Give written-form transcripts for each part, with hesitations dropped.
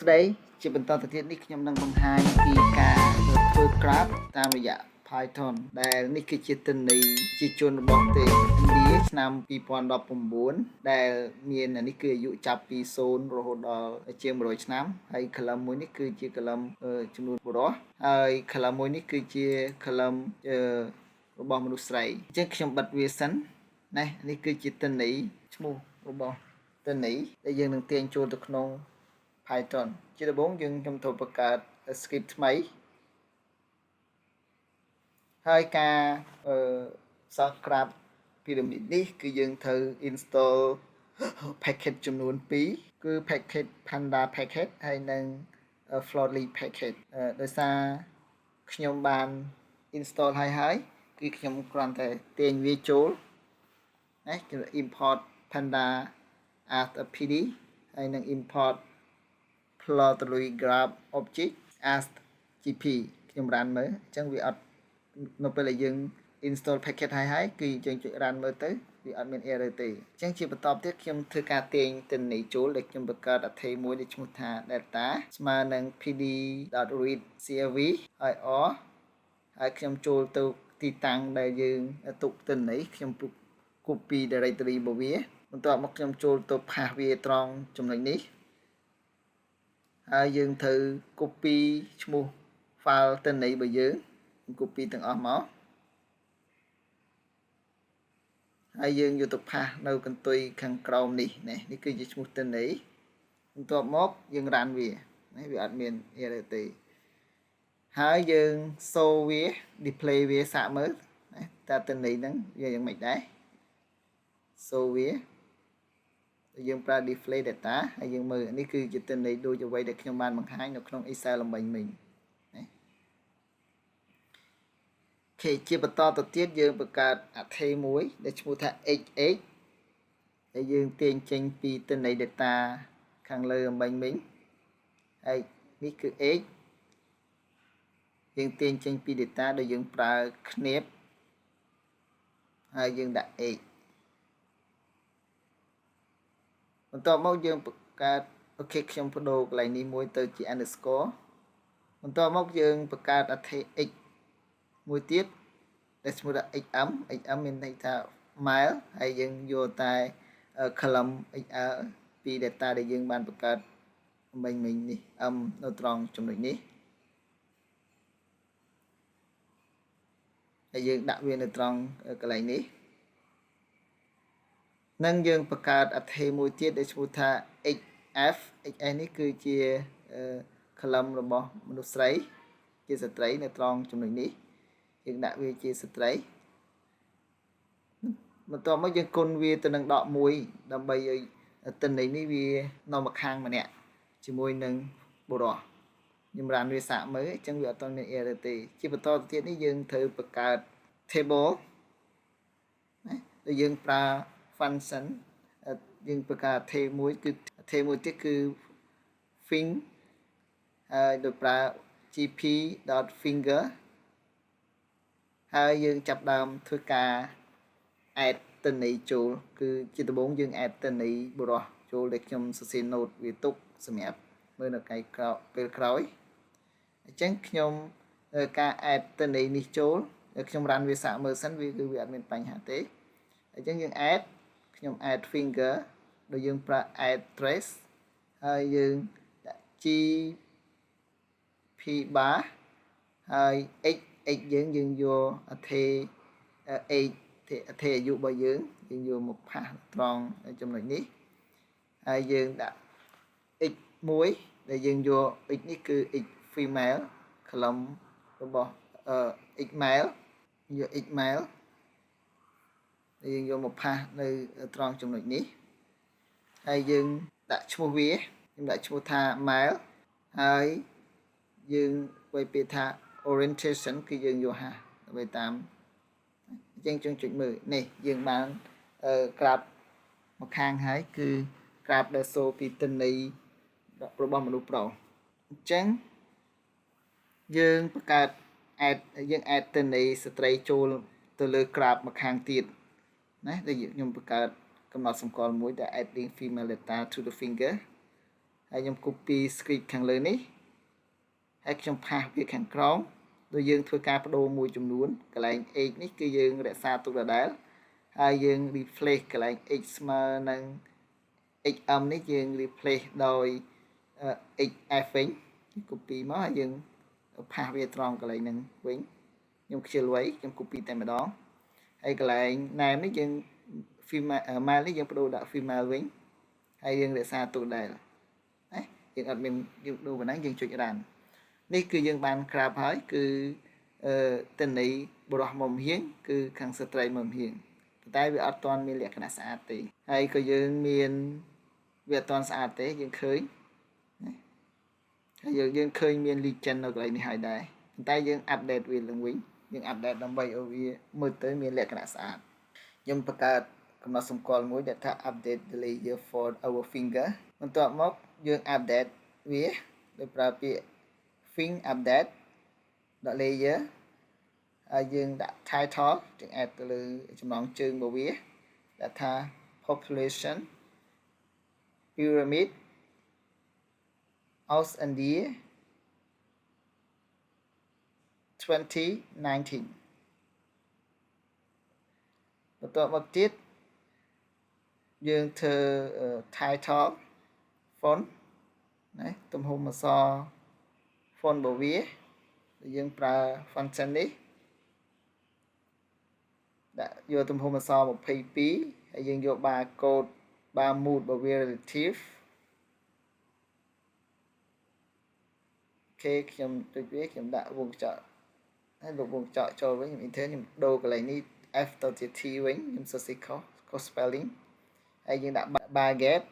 ស្ដីជាបន្តទៅទៀតនេះខ្ញុំនឹងបង្ហាញពីការធ្វើ graph តាមរយៈ Python ដែលនេះគឺជាទិន្នន័យជាជនរបស់ប្រទេសឥណ្ឌាឆ្នាំ2019ដែលមាននេះគឺអាយុចាប់ពី0រហូតដល់ជាង100ឆ្នាំហើយ column មួយនេះគឺជា column ចំនួនបុរសហើយ column មួយនេះគឺជា column របស់មនុស្សស្រីអញ្ចឹងខ្ញុំបិទវាសិនណានេះគឺជាទិន្នន័យឈ្មោះរបស់ទិន្នន័យដែលយើងនឹងទាញចូលទៅក្នុង Python ជាដំបូងយើងខ្ញុំត្រូវបង្កើត script ថ្មីហើយការសល់ graph pyramid នេះគឺយើងត្រូវ install package ចំនួន2គឺ package panda package ហើយនិង floatly package ដោយសារខ្ញុំបាន install ហើយគឺខ្ញុំគ្រាន់តែទាញវាចូលណាគឺ import panda as a pd ហើយនឹង import floatly graph object as gp ខ្ញុំ run មើលអញ្ចឹងវាអត់នៅពេលដែលយើង install package ហើយគឺយើងចុច run មើលទៅវាអត់មាន error ទេអញ្ចឹងជាបន្តទៀតខ្ញុំធ្វើការទាញទិន្នន័យចូលដែលខ្ញុំបង្កើតអត្ថេយមួយដែលឈ្មោះថា data ស្មើនឹង pd.read crv ហើយ or ហើយខ្ញុំចូលទៅទីតាំងដែលយើងទុកទិន្នន័យខ្ញុំ copy directory របស់វាបន្ទាប់មកខ្ញុំចូលទៅផាសវាត្រង់ចំណុចនេះហើយយើងត្រូវ copy ឈ្មោះ file ទិន្នន័យរបស់យើង copy ទាំងអស់មកហើយយើងយកទៅផាសនៅកន្ទុយខាងក្រោមនេះនេះគឺជាឈ្មោះទិន្នន័យបន្ទាប់មកយើង run វាវាអត់មាន error ទេហើយយើង show វា display វាសាកមើលតើទិន្នន័យហ្នឹងវាយ៉ាងម៉េចដែរ show វាយើងប្រើ display data ហើយយើងមើលនេះគឺជាទិន្នន័យដូចអ្វីដែលខ្ញុំបានបង្ហាញនៅក្នុង Excel ល្មិញមិញជាបន្តទៅទៀតយើងបង្កើតអត្ថេយមួយដែលឈ្មោះថា xx ដែលយើងទាញចេញពីទិន្នន័យ data ខាងលើអំបញ្ញមិញហើយនេះគឺ x យើងទាញចេញពី data ដែលយើងប្រើគ្នាបហើយយើងដាក់ x បន្ទាប់មកយើងបង្កើតអូខេខ្ញុំបដូរកន្លែងនេះមួយទៅជា underscore បន្ទាប់មកយើងបង្កើតអត្ថេយ x មួយទៀតដែលឈ្មោះថា xm មានន័យថា mile ហើយយើងយកតែ column xl ពី data ដែលយើងបានបង្កើតមិញនេះ m នៅត្រង់ចំណុចនេះហើយយើងដាក់វានៅត្រង់កន្លែងនេះនិងយើងបង្កើតអត្ថេយមួយទៀតដែលឈ្មោះថា xf នេះគឺជា column របស់មនុស្សស្រីជាស្ត្រីនៅត្រង់ចំណុចនេះយើងដាក់វាជាស្ត្រីបន្ទាប់មកយើងគុណវាទៅនឹងដក1ដើម្បីឲ្យទិន្នន័យនេះវានៅម្ខាងម្នាក់ជាមួយនឹងបុរសខ្ញុំរានវាសាកមើលអញ្ចឹងវាអត់ទាន់មាន error ទេជាបន្តទៅទៀតនេះយើងត្រូវបង្កើត table ណាដែលយើងប្រើ function យើងបង្កើត table មួយគឺ table មួយទៀតគឺ find ហើយដោយប្រើ gp.finger ហើយយើងចាប់ដើមធ្វើការ add ទិន្នន័យចូលគឺជាដំបូងយើង add ទិន្នន័យបុរសចូលដែលខ្ញុំសរសេរ note វាទុកសម្រាប់មើលនៅពេលក្រោយអញ្ចឹងខ្ញុំការ add ទិន្នន័យនេះចូលខ្ញុំ run វាសាកមើលសិនវាគឺវាអត់មានបញ្ហាទេអញ្ចឹងយើង add ខ្ញុំ add finger ដោយយើងប្រើ add trace ហើយយើងដាក់ gp bar ហើយ x យើងយកអត្ថេយ age អត្ថេយអាយុរបស់យើងយកមកផាសត្រង់ចំណុចនេះហើយយើងដាក់ x1 ដែលយើងយក x នេះគឺ x female column របស់x male យក x male យើងយកមកផាសនៅត្រង់ចំណុចនេះហើយយើងដាក់ឈ្មោះវាខ្ញុំដាក់ឈ្មោះថា male ហើយយើងវាយពាក្យថា orientation គឺយើងយកហាដើម្បីតាមអញ្ចឹងចុចមើលនេះយើងបានក្រាបមកខាងហើយគឺក្រាបដែលសូពីទិន្នន័យរបស់មនុស្សប្រុសអញ្ចឹងយើងបង្កើត add យើង add ទិន្នន័យស្ត្រីចូលទៅលើក្រាបមកខាងទៀតណាដែលខ្ញុំបង្កើតកំណត់សម្គាល់មួយដែល adding female data to the finger ហើយខ្ញុំ copy script ខាងលើនេះហើយខ្ញុំផាសវាខាងក្រោមដោយយើងធ្វើការបដូរមួយចំនួនកន្លែង x នេះគឺយើងរក្សាទុកដដែលហើយយើង replace កន្លែង x ស្មើនឹង xm នេះយើង replace ដោយ xf វិញ copy មកហើយយើងផាសវាត្រង់កន្លែងហ្នឹងវិញខ្ញុំខ្ជិលໄວខ្ញុំ copy តែម្ដងហើយកន្លែង name នេះយើង female male នេះយើងបដូរដាក់ female វិញហើយយើងរក្សាទុកដែរណាយើងអត់មានយើងដូរប៉ុណ្ណឹងយើងចុច run នេះគឺយើងបានក្រាបហើយគឺទិន្នន័យបុរសមុំហៀងគឺខាងស្ត្រីមុំហៀងប៉ុន្តែវាអត់ទាន់មានលក្ខណៈស្អាតទេហើយក៏យើងមានវាអត់ទាន់ស្អាតទេយើងឃើញណាហើយយើងឃើញមាន legend នៅកន្លែងនេះហើយដែរប៉ុន្តែយើង update វាឡើងវិញយើង update ដើម្បីឲ្យវាមើលទៅមានលក្ខណៈស្អាតខ្ញុំបង្កើតកំណត់សម្គាល់មួយដែលថា update the layer for our finger បន្ទាប់មកយើង update វាដោយប្រើពាក្យ finger update layer ហើយយើងដាក់ title យើង add ទៅលើចំណងជើងរបស់វាដែលថា population pyramid Aus India 2019 បន្ទាប់មកទៀតយើងធ្វើ title font ណាទំហំអក្សរ font របស់វាយើងប្រើ function នេះដាក់យកទំហំអក្សរ22ហើយយើងយក barcode bar mode របស់វា relative អូខេខ្ញុំចុចវាខ្ញុំដាក់វងកញ្ចក់ហើយលោកវងកញ្ចក់ចូលវិញខ្ញុំ enter ខ្ញុំដូរកន្លែងនេះ f ទៅជា t វិញខ្ញុំសរសេរខុស spelling ហើយយើងដាក់ bar gap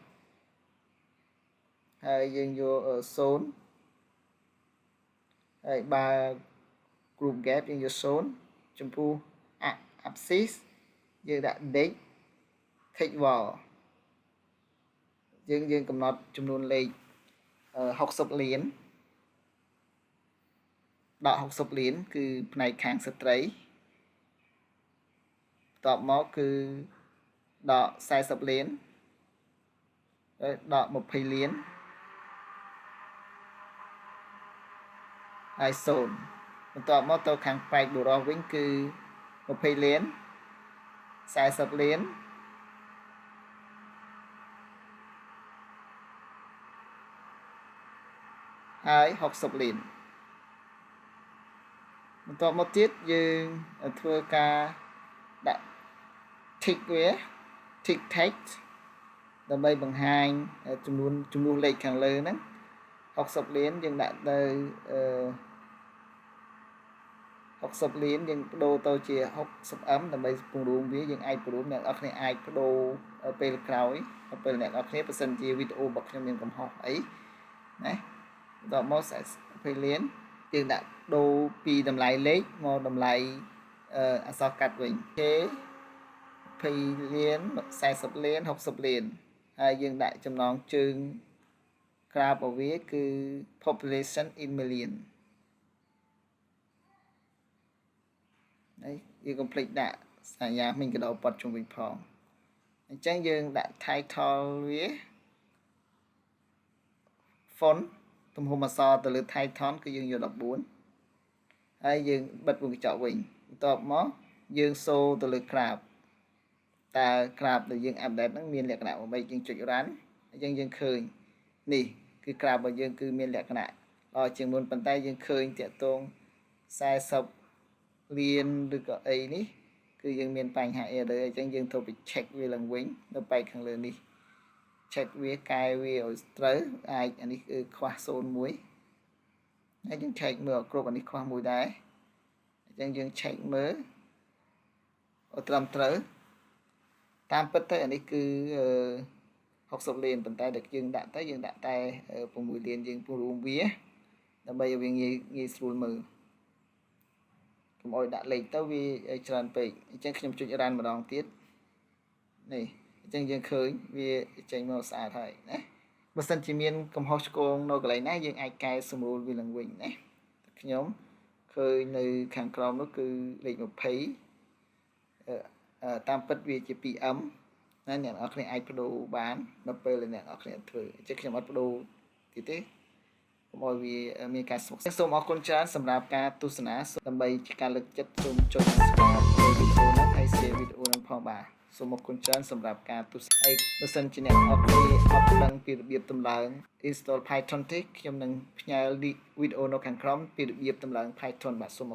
ហើយយើងយក0ហើយ bar group gap យើងយក0ចំពោះ axis យើងដាក់ date text wall យើងកំណត់ចំនួនលេខ60លានដក60លានគឺផ្នែកខាងស្ត្រីបន្ទាប់មកគឺដក40លានហើយដក20លានហើយ0បន្ទាប់មកទៅខាងផ្នែកបុរសវិញគឺ20លាន40លានហើយ60លានបន្ទាប់មកទៀតយើងធ្វើការដាក់ tick វា tick text ដើម្បីបង្ហាញចំនួនលេខខាងលើហ្នឹង60លានយើងដាក់ទៅ60លានយើងបដូរទៅជា 60m ដើម្បីពង្រួមវាយើងអាចពង្រួមអ្នកនរគ្នាអាចបដូរពេលក្រោយពេលអ្នកនរគ្នាបើសិនជាវីដេអូរបស់ខ្ញុំមានកំហុសអីណាដល់មក20លានយើងដាក់ដូរពីតម្លៃលេខមកតម្លៃអក្សរកាត់វិញគេ20លាន40លាន60លានហើយយើងដាក់ចំណងជើងក្រាបរបស់វាគឺ population in million ហើយយើងកុំភ្លេចដាក់សញ្ញាមិញកដោប៉ុតជុំវិញផងអញ្ចឹងយើងដាក់ title វា font ទំហំអក្សរទៅលើ title គឺយើងយក14ហើយយើងបិទវងកញ្ចក់វិញបន្ទាប់មកយើងសូទៅលើក្រាបតើក្រាបដែលយើង update ហ្នឹងមានលក្ខណៈអ្វីយើងចុច run អញ្ចឹងយើងឃើញនេះគឺក្រាបរបស់យើងគឺមានលក្ខណៈល្អជាងមុនប៉ុន្តែយើងឃើញតាក់ទង40លានឬក៏អីនេះគឺយើងមានបញ្ហា error អញ្ចឹងយើងត្រូវទៅ check វាឡើងវិញនៅបែកខាងលើនេះ check វាកែវាឲ្យត្រូវអាចអានេះគឺខ្វះ01ហើយយើង check មើលគ្រប់អានេះខ្វះមួយដែរអញ្ចឹងយើង check មើលឲ្យត្រឹមត្រូវតាមពិតទៅអានេះគឺ60លានប៉ុន្តែដែលយើងដាក់តែ6លានយើងពង្រួមវាដើម្បីឲ្យវាងាយស្រួលមើលកុំឲ្យដាក់លេខទៅវាច្រើនពេកអញ្ចឹងខ្ញុំចុច run ម្ដងទៀតនេះអញ្ចឹងយើងឃើញវាចេញមកស្អាតហើយណាបើសិនជាមានកំហុសឆ្គងនៅកន្លែងណាយើងអាចកែសម្រួលវាឡើងវិញណាខ្ញុំឃើញនៅខាងក្រោមនោះគឺលេខ20តាមពិតវាជា 2m ណាអ្នកនរគ្នាអាចបដូរបាននៅពេលអ្នកនរគ្នាធ្វើអញ្ចឹងខ្ញុំអត់បដូរ ទៀតទេកុំឲ្យវាមានការស្មុគស្មាញសូមអរគុណច្រើនសម្រាប់ការទស្សនាដើម្បីជាការលើកចិត្តសូមចុច subscribe វីដេអូនេះហើយ share វីដេអូនេះផងបាទសូមអរគុណច្រើនសម្រាប់ការទស្សនាហើយបើសិនជាអ្នកអរគុណអត់ដឹងពីរបៀបតម្លើង install Python ទេខ្ញុំនឹងផ្ញើវីដេអូនៅខាងក្រោមពីរបៀបតម្លើង Python បាទសូម